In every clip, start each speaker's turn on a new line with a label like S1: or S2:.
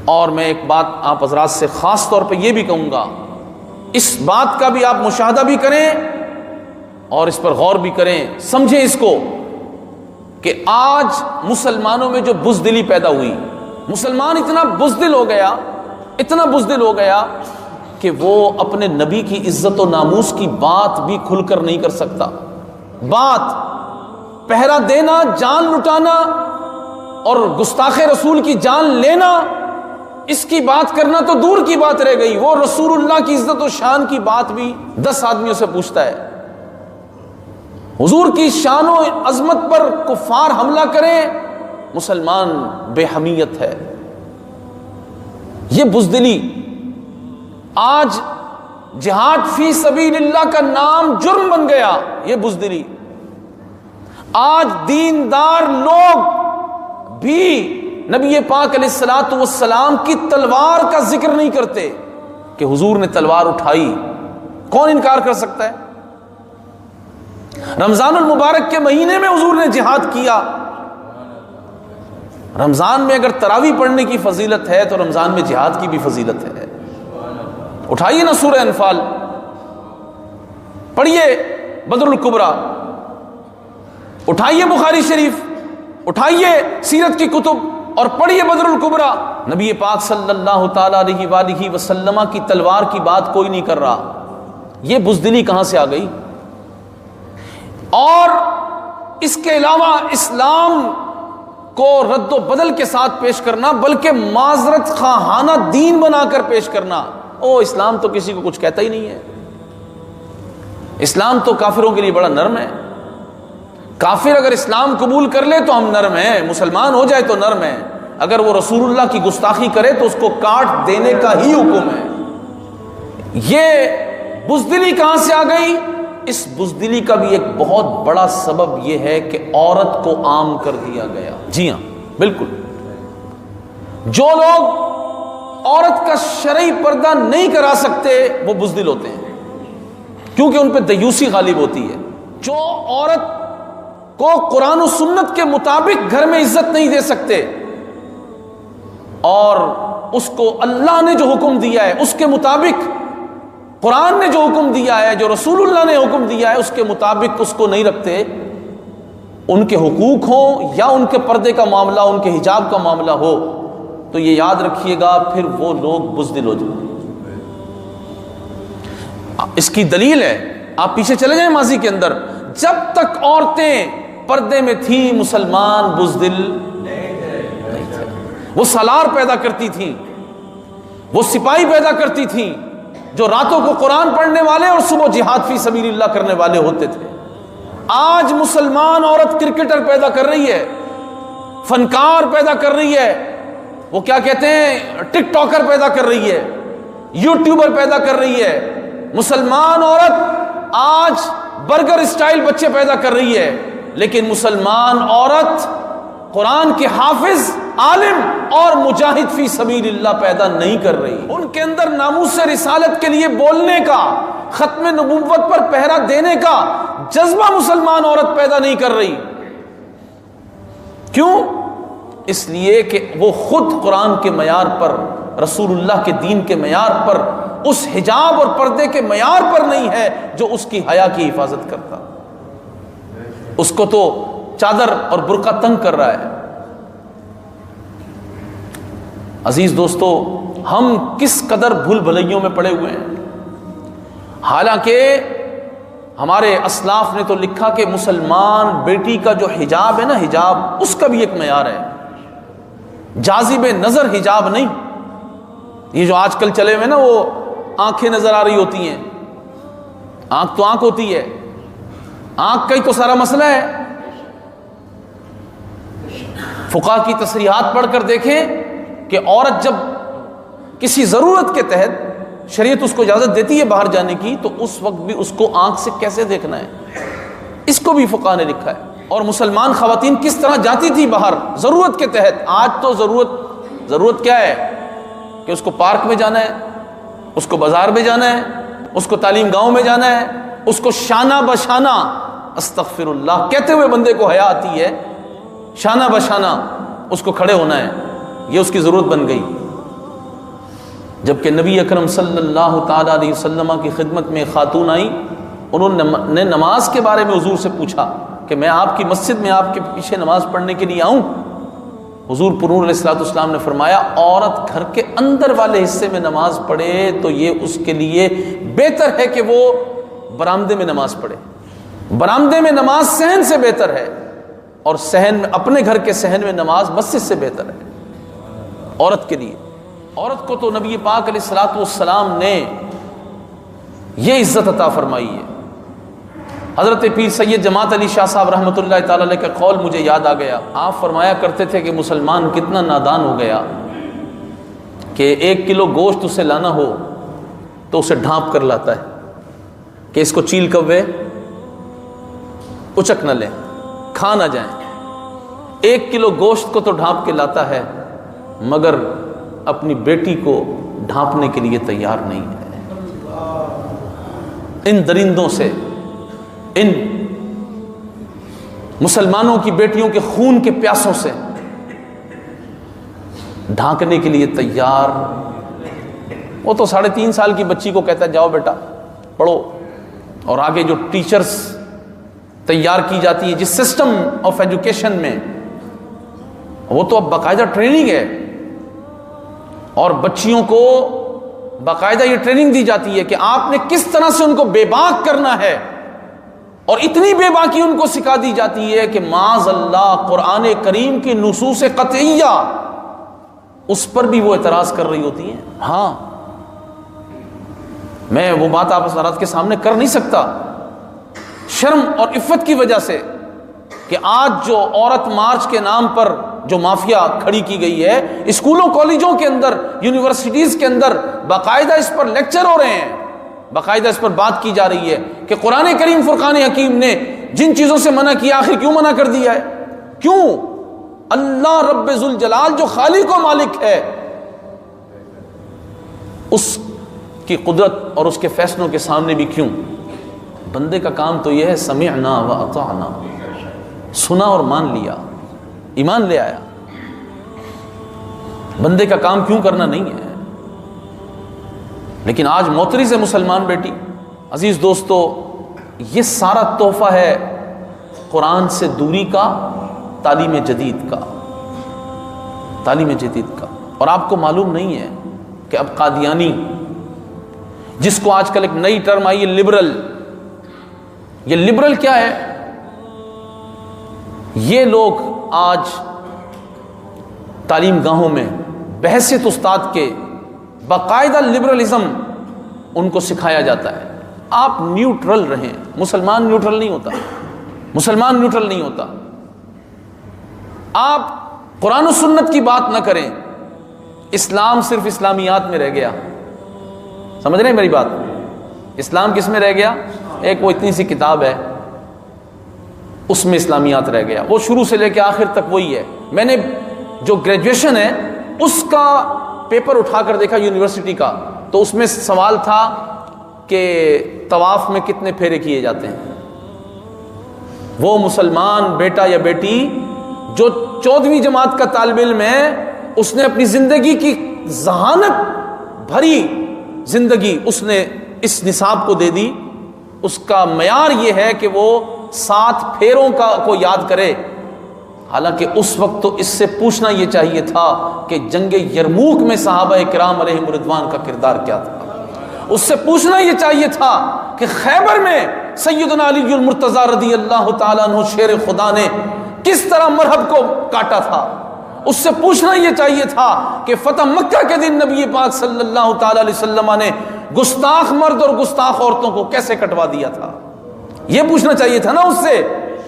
S1: اور میں ایک بات آپ حضرات سے خاص طور پہ یہ بھی کہوں گا، اس بات کا بھی آپ مشاہدہ بھی کریں اور اس پر غور بھی کریں، سمجھیں اس کو کہ آج مسلمانوں میں جو بزدلی پیدا ہوئی، مسلمان اتنا بزدل ہو گیا، اتنا بزدل ہو گیا کہ وہ اپنے نبی کی عزت و ناموس کی بات بھی کھل کر نہیں کر سکتا۔ بات پہرا دینا، جان لٹانا اور گستاخ رسول کی جان لینا، اس کی بات کرنا تو دور کی بات رہ گئی، وہ رسول اللہ کی عزت و شان کی بات بھی 10 آدمیوں سے پوچھتا ہے۔ حضور کی شان و عظمت پر کفار حملہ کریں، مسلمان بے حمیت ہے۔ یہ بزدلی آج جہاد فی سبیل اللہ کا نام جرم بن گیا، یہ بزدلی۔ آج دیندار لوگ بھی نبی پاک علیہ الصلوۃ والسلام کی تلوار کا ذکر نہیں کرتے کہ حضور نے تلوار اٹھائی، کون انکار کر سکتا ہے؟ رمضان المبارک کے مہینے میں حضور نے جہاد کیا۔ رمضان میں اگر تراویح پڑھنے کی فضیلت ہے تو رمضان میں جہاد کی بھی فضیلت ہے۔ اٹھائیے نا سورہ انفال، پڑھیے بدر الکبریٰ، اٹھائیے بخاری شریف، اٹھائیے سیرت کی کتب اور پڑھیے بدر الکبریٰ۔ نبی پاک صلی اللہ تعالی علیہ وآلہ وسلم کی تلوار کی بات کوئی نہیں کر رہا، یہ بزدلی کہاں سے آ گئی؟ اور اس کے علاوہ اسلام کو رد و بدل کے ساتھ پیش کرنا، بلکہ معذرت خواہانہ دین بنا کر پیش کرنا۔ اسلام تو کسی کو کچھ کہتا ہی نہیں ہے، اسلام تو کافروں کے لیے بڑا نرم ہے، کافر اگر اسلام قبول کر لے تو ہم نرم ہیں، مسلمان ہو جائے تو نرم ہے، اگر وہ رسول اللہ کی گستاخی کرے تو اس کو کاٹ دینے کا ہی حکم ہے۔ یہ بزدلی کہاں سے آ گئی؟ اس بزدلی کا بھی ایک بہت بڑا سبب یہ ہے کہ عورت کو عام کر دیا گیا۔ جی ہاں بالکل، جو لوگ عورت کا شرعی پردہ نہیں کرا سکتے وہ بزدل ہوتے ہیں، کیونکہ ان پہ دیوسی غالب ہوتی ہے۔ جو عورت کو قرآن و سنت کے مطابق گھر میں عزت نہیں دے سکتے اور اس کو اللہ نے جو حکم دیا ہے اس کے مطابق، قرآن نے جو حکم دیا ہے، جو رسول اللہ نے حکم دیا ہے اس کے مطابق اس کو نہیں رکھتے، ان کے حقوق ہوں یا ان کے پردے کا معاملہ، ان کے حجاب کا معاملہ ہو، تو یہ یاد رکھیے گا پھر وہ لوگ بزدل ہو جائیں۔ اس کی دلیل ہے، آپ پیچھے چلے جائیں ماضی کے اندر، جب تک عورتیں پردے میں تھیں مسلمان بزدل نہیں تھے۔ وہ سالار پیدا کرتی تھیں، وہ سپاہی پیدا کرتی تھیں جو راتوں کو قرآن پڑھنے والے اور صبح جہاد فی سبیل اللہ کرنے والے ہوتے تھے۔ آج مسلمان عورت کرکٹر پیدا کر رہی ہے، فنکار پیدا کر رہی ہے، وہ کیا کہتے ہیں ٹک ٹاکر پیدا کر رہی ہے، یوٹیوبر پیدا کر رہی ہے۔ مسلمان عورت آج برگر اسٹائل بچے پیدا کر رہی ہے، لیکن مسلمان عورت قرآن کے حافظ، عالم اور مجاہد فی سبیل اللہ پیدا نہیں کر رہی۔ ان کے اندر ناموس رسالت کے لیے بولنے کا، ختم نبوت پر پہرا دینے کا جذبہ مسلمان عورت پیدا نہیں کر رہی۔ کیوں؟ اس لیے کہ وہ خود قرآن کے معیار پر، رسول اللہ کے دین کے معیار پر، اس حجاب اور پردے کے معیار پر نہیں ہے جو اس کی حیا کی حفاظت کرتا۔ اس کو تو چادر اور برقع تنگ کر رہا ہے۔ عزیز دوستو، ہم کس قدر بھول بھلائیوں میں پڑے ہوئے ہیں، حالانکہ ہمارے اسلاف نے تو لکھا کہ مسلمان بیٹی کا جو حجاب ہے نا، حجاب اس کا بھی ایک معیار ہے، جاذب نظر حجاب نہیں۔ یہ جو آج کل چلے ہوئے نا وہ آنکھیں نظر آ رہی ہوتی ہیں، آنکھ تو آنکھ ہوتی ہے، آنکھ کا ہی تو سارا مسئلہ ہے۔ فقہا کی تصریحات پڑھ کر دیکھیں کہ عورت جب کسی ضرورت کے تحت شریعت اس کو اجازت دیتی ہے باہر جانے کی، تو اس وقت بھی اس کو آنکھ سے کیسے دیکھنا ہے، اس کو بھی فقہا نے لکھا ہے۔ اور مسلمان خواتین کس طرح جاتی تھی باہر ضرورت کے تحت۔ آج تو ضرورت کیا ہے کہ اس کو پارک میں جانا ہے، اس کو بازار میں جانا ہے، اس کو تعلیم گاؤں میں جانا ہے، اس کو شانہ بشانہ، استغفر اللہ کہتے ہوئے بندے کو حیا آتی ہے، شانہ بشانہ اس کو کھڑے ہونا ہے، یہ اس کی ضرورت بن گئی۔ جبکہ نبی اکرم صلی اللہ تعالیٰ علیہ وسلم کی خدمت میں خاتون آئی، انہوں نے نماز کے بارے میں حضور سے پوچھا کہ میں آپ کی مسجد میں آپ کے پیچھے نماز پڑھنے کے لیے آؤں؟ حضور پرنور علیہ الصلوۃ والسلام نے فرمایا عورت گھر کے اندر والے حصے میں نماز پڑھے تو یہ اس کے لیے بہتر ہے کہ وہ برآمدے میں نماز پڑھے۔ برآمدے میں نماز صحن سے بہتر ہے، اور صحن میں، اپنے گھر کے صحن میں نماز مسجد سے بہتر ہے عورت کے لیے۔ عورت کو تو نبی پاک علیہ الصلوۃ والسلام نے یہ عزت عطا فرمائی ہے۔ حضرت پیر سید جماعت علی شاہ صاحب رحمۃ اللہ تعالی علیہ کا قول مجھے یاد آ گیا۔ آپ فرمایا کرتے تھے کہ مسلمان کتنا نادان ہو گیا کہ 1 کلو گوشت اسے لانا ہو تو اسے ڈھانپ کر لاتا ہے کہ اس کو چیل کوے اچک نہ لیں، کھا نہ جائیں۔ 1 کلو گوشت کو تو ڈھانپ کے لاتا ہے، مگر اپنی بیٹی کو ڈھانپنے کے لیے تیار نہیں ہے۔ ان درندوں سے، ان مسلمانوں کی بیٹیوں کے خون کے پیاسوں سے ڈھانکنے کے لیے تیار۔ وہ تو 3.5 سال کی بچی کو کہتا ہے جاؤ بیٹا پڑھو، اور آگے جو ٹیچرز تیار کی جاتی ہے جس سسٹم آف ایجوکیشن میں، وہ تو اب باقاعدہ ٹریننگ ہے، اور بچیوں کو باقاعدہ یہ ٹریننگ دی جاتی ہے کہ آپ نے کس طرح سے ان کو بے باک کرنا ہے، اور اتنی بے باکی ان کو سکھا دی جاتی ہے کہ معاذ اللہ قرآن کریم کی نصوص قطعیہ اس پر بھی وہ اعتراض کر رہی ہوتی ہیں۔ ہاں، میں وہ بات آپ حضرات کے سامنے کر نہیں سکتا شرم اور عفت کی وجہ سے کہ آج جو عورت مارچ کے نام پر جو مافیا کھڑی کی گئی ہے، اسکولوں کالجوں کے اندر، یونیورسٹیز کے اندر باقاعدہ اس پر لیکچر ہو رہے ہیں، باقاعدہ اس پر بات کی جا رہی ہے کہ قرآن کریم فرقان حکیم نے جن چیزوں سے منع کیا آخر کیوں منع کر دیا ہے؟ کیوں؟ اللہ رب ذوالجلال جو خالق و مالک ہے، اس کی قدرت اور اس کے فیصلوں کے سامنے بھی کیوں؟ بندے کا کام تو یہ ہے سمعنا و اطعنا، سنا اور مان لیا، ایمان لے آیا۔ بندے کا کام کیوں کرنا نہیں ہے؟ لیکن آج معترض ہے مسلمان بیٹی۔ عزیز دوستو، یہ سارا تحفہ ہے قرآن سے دوری کا، تعلیم جدید کا، تعلیم جدید کا۔ اور آپ کو معلوم نہیں ہے کہ اب قادیانی، جس کو آج کل ایک نئی ٹرم آئی ہے لبرل، یہ لبرل کیا ہے؟ یہ لوگ آج تعلیم گاہوں میں بحیثیت استاد کے باقاعدہ لبرلزم ان کو سکھایا جاتا ہے۔ آپ نیوٹرل رہیں، مسلمان نیوٹرل نہیں ہوتا، مسلمان نیوٹرل نہیں ہوتا۔ آپ قرآن و سنت کی بات نہ کریں، اسلام صرف اسلامیات میں رہ گیا۔ سمجھ رہے ہیں میری بات؟ اسلام کس میں رہ گیا؟ ایک وہ اتنی سی کتاب ہے، اس میں اسلامیات رہ گیا، وہ شروع سے لے کے آخر تک وہی ہے۔ میں نے جو گریجویشن ہے اس کا پیپر اٹھا کر دیکھا یونیورسٹی کا، تو اس میں سوال تھا کہ طواف میں کتنے پھیرے کیے جاتے ہیں۔ وہ مسلمان بیٹا یا بیٹی جو 14ویں جماعت کا طالب علم ہے، اس نے اپنی زندگی کی ذہانت بھری زندگی اس نے اس نصاب کو دے دی۔ اس کا معیار یہ ہے کہ وہ 7 پھیروں کو یاد کرے، حالانکہ اس وقت تو اس سے پوچھنا یہ چاہیے تھا کہ جنگ یرموک میں صحابہ کرام علیہم رضوان کا کردار کیا تھا۔ اس سے پوچھنا یہ چاہیے تھا کہ خیبر میں سیدنا علی المرتضیٰ رضی اللہ تعالیٰ عنہ شیر خدا نے کس طرح مرحب کو کاٹا تھا۔ اس سے پوچھنا یہ چاہیے تھا کہ فتح مکہ کے دن نبی پاک صلی اللہ تعالیٰ علیہ وسلم نے گستاخ مرد اور گستاخ عورتوں کو کیسے کٹوا دیا تھا۔ یہ پوچھنا چاہیے تھا نا اس سے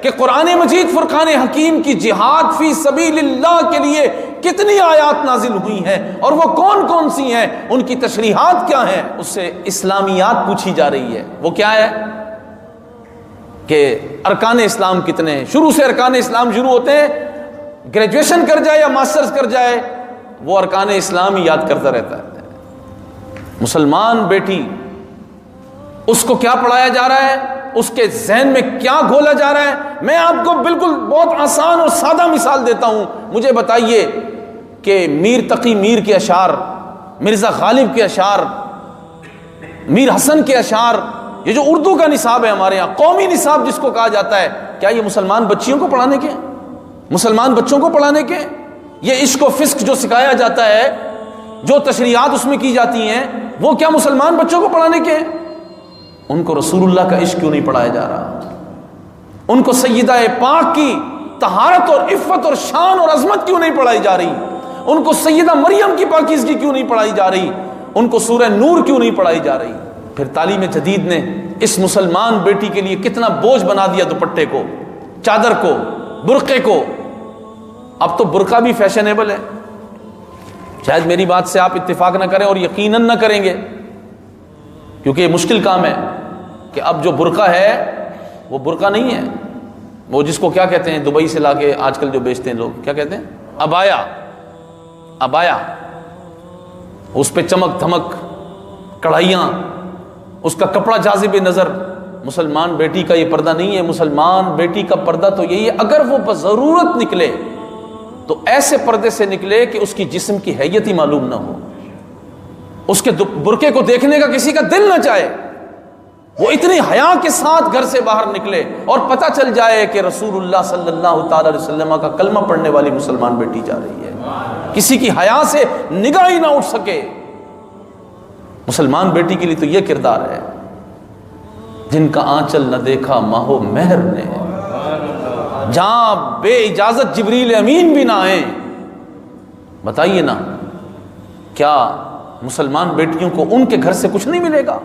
S1: کہ قرآن مجید فرقان حکیم کی جہاد فی سبیل اللہ کے لیے کتنی آیات نازل ہوئی ہیں اور وہ کون کون سی ہیں، ان کی تشریحات کیا ہیں۔ اس سے اسلامیات پوچھی جا رہی ہے۔ وہ کیا ہے کہ ارکان اسلام کتنے ہیں۔ شروع سے ارکان اسلام شروع ہوتے ہیں، گریجویشن کر جائے یا ماسٹرز کر جائے، وہ ارکان اسلام ہی یاد کرتا رہتا ہے۔ مسلمان بیٹی، اس کو کیا پڑھایا جا رہا ہے، اس کے ذہن میں کیا گھولا جا رہا ہے۔ میں آپ کو بالکل بہت آسان اور سادہ مثال دیتا ہوں۔ مجھے بتائیے کہ میر تقی میر کے اشعار مرزا غالب کے اشعار، میر حسن کے اشعار، یہ جو اردو کا نصاب ہے ہمارے یہاں، قومی نصاب جس کو کہا جاتا ہے، کیا یہ مسلمان بچیوں کو پڑھانے کے، مسلمان بچوں کو پڑھانے کے؟ یہ عشق و فسق جو سکھایا جاتا ہے، جو تشریعات اس میں کی جاتی ہیں، وہ کیا مسلمان بچوں کو پڑھانے کے؟ ان کو رسول اللہ کا عشق کیوں نہیں پڑھایا جا رہا؟ ان کو سیدہ پاک کی طہارت اور عفت اور شان اور عظمت کیوں نہیں پڑھائی جا رہی؟ ان کو سیدہ مریم کی پاکیزگی کیوں نہیں پڑھائی جا رہی؟ ان کو سورہ نور کیوں نہیں پڑھائی جا رہی؟ پھر تعلیم جدید نے اس مسلمان بیٹی کے لیے کتنا بوجھ بنا دیا، دوپٹے کو، چادر کو، برقعے کو۔ اب تو برقع بھی فیشنیبل ہے۔ شاید میری بات سے آپ اتفاق نہ کریں اور یقیناً نہ کریں گے، کیونکہ یہ مشکل کام ہے کہ اب جو برقع ہے وہ برقع نہیں ہے، وہ جس کو کیا کہتے ہیں، دبئی سے لا کے آج کل جو بیچتے ہیں لوگ، کیا کہتے ہیں، عبایا۔ عبایا، اس پہ چمک دھمک، کڑھائیاں، اس کا کپڑا جاذب نظر۔ مسلمان بیٹی کا یہ پردہ نہیں ہے۔ مسلمان بیٹی کا پردہ تو یہی ہے، اگر وہ بضرورت نکلے تو ایسے پردے سے نکلے کہ اس کی جسم کی حیت ہی معلوم نہ ہو، اس کے برقعے کو دیکھنے کا کسی کا دل نہ چاہے، وہ اتنی حیا کے ساتھ گھر سے باہر نکلے اور پتہ چل جائے کہ رسول اللہ صلی اللہ تعالی علیہ وسلم کا کلمہ پڑھنے والی مسلمان بیٹی جا رہی ہے، کسی کی حیا سے نگاہ ہی نہ اٹھ سکے۔ مسلمان بیٹی کے لیے تو یہ کردار ہے، جن کا آنچل نہ دیکھا ماہ و مہر نے، جہاں بے اجازت جبریل امین بھی نہ آئیں۔ بتائیے نا، کیا مسلمان بیٹیوں کو ان کے گھر سے کچھ نہیں ملے گا؟